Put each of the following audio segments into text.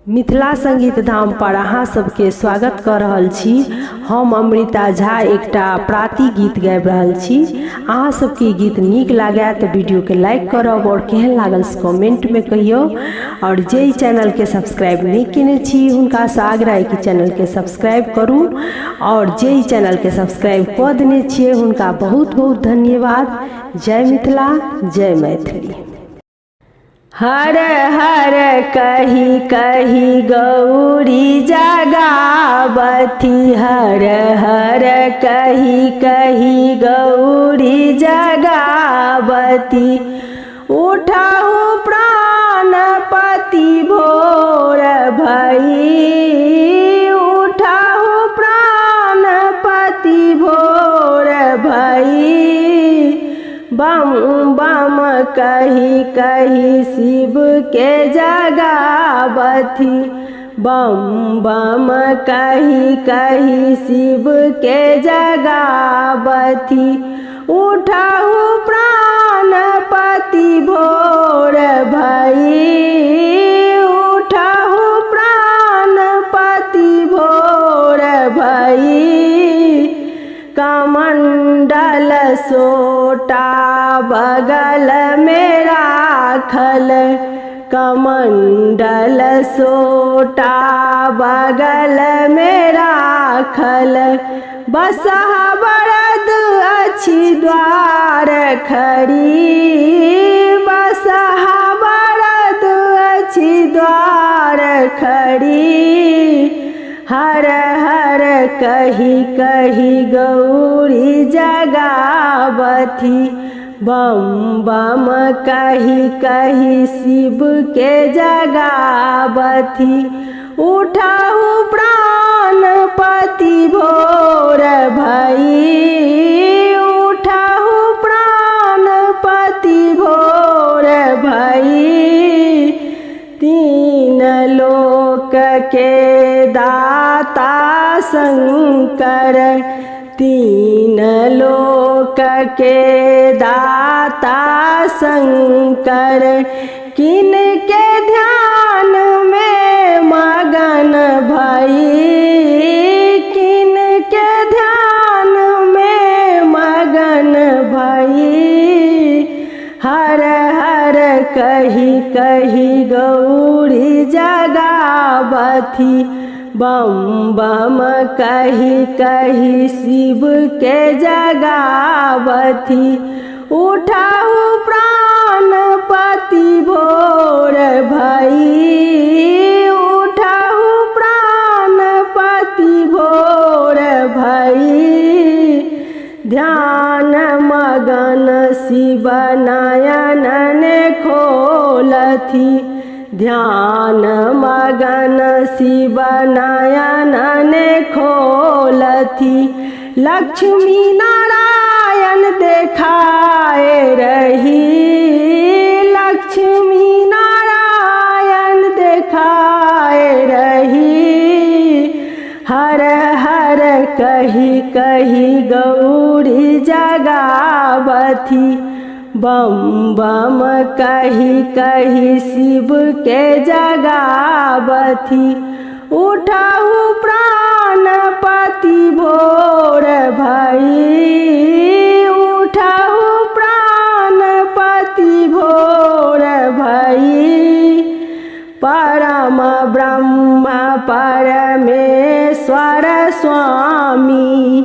मिथिला संगीत धाम पर अहाँ सबके स्वागत कर रहल छी। हम अमृता झा एकटा प्राति गीत गाबि रहल छी। अहाँ सबके गीत नीक लागे तो वीडियो के लाइक करब और केहन लागल से कमेंट में कहियो। और जे चैनल के सब्सक्राइब नहीं केने छी हुनका से आग्रह कि चैनल के सब्सक्राइब करू और जे चैनल के सब्सक्राइब कऽ देने छियै हुनका बहुत बहुत धन्यवाद। जय मिथिला, जय मैथिली। हर हर कही कही गौरी जगावती, हर हर कही कही गौरी जगावती। उठहु प्राणपति भोर भई, उठहु प्राणपति भोर भई। बम बम कही कही शिव के जगावती, बम बम कही कही शिव के जगावती। उठहु प्राणपति भोर भई, उठहु प्राणपति भोर भई। कमंडल सोटा बगल में राखल, कमंडल सोटा बगल में राखल। बसहा बरद अछि द्वार खड़ी, बसहा बरद अछि द्वार खड़ी। हर हर कही कही गौरी जगावती, बम बम कही कही शिव के जगावती। उठहु प्राणपति भोर भई, उठहु प्राणपति भोर भई। तीन लोक के दाता शंकर, तीन लोक के दाता शंकर। किनके ध्यान में मगन भई, किनके ध्यान में मगन भई। हर हर कही कही गौरी जगावती, बम बम कही कही शिव के जगावती। उठहु प्राणपति भोर भई, उठहु प्राणपति भोर भई। ध्यान मगन शिव नयन खोलथि, ध्यान मगन शिव नयन खोलथि। लक्ष्मी नारायण देखाए रही, लक्ष्मी नारायण देखाए रही। हर हर कही कही गौरी जगावती, बम बम कही कही शिव के जगावती। उठहु प्राणपति भोर भई, उठहु प्राणपति भोर भई। परम ब्रह्म परमेश्वर स्वामी,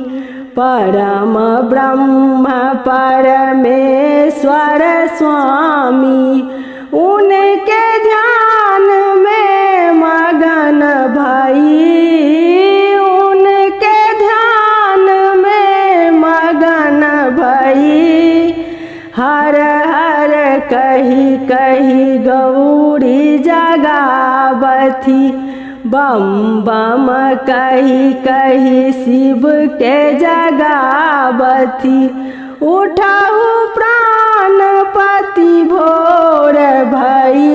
परम ब्रह्म परमेश्वर स्वामी। उनके ध्यान में मगन भई, उनके ध्यान में मगन भई। हर हर कही कही गौरी जगावती, बम बम कही कही शिव के जगावती। उठहु प्राणपति भोर भई,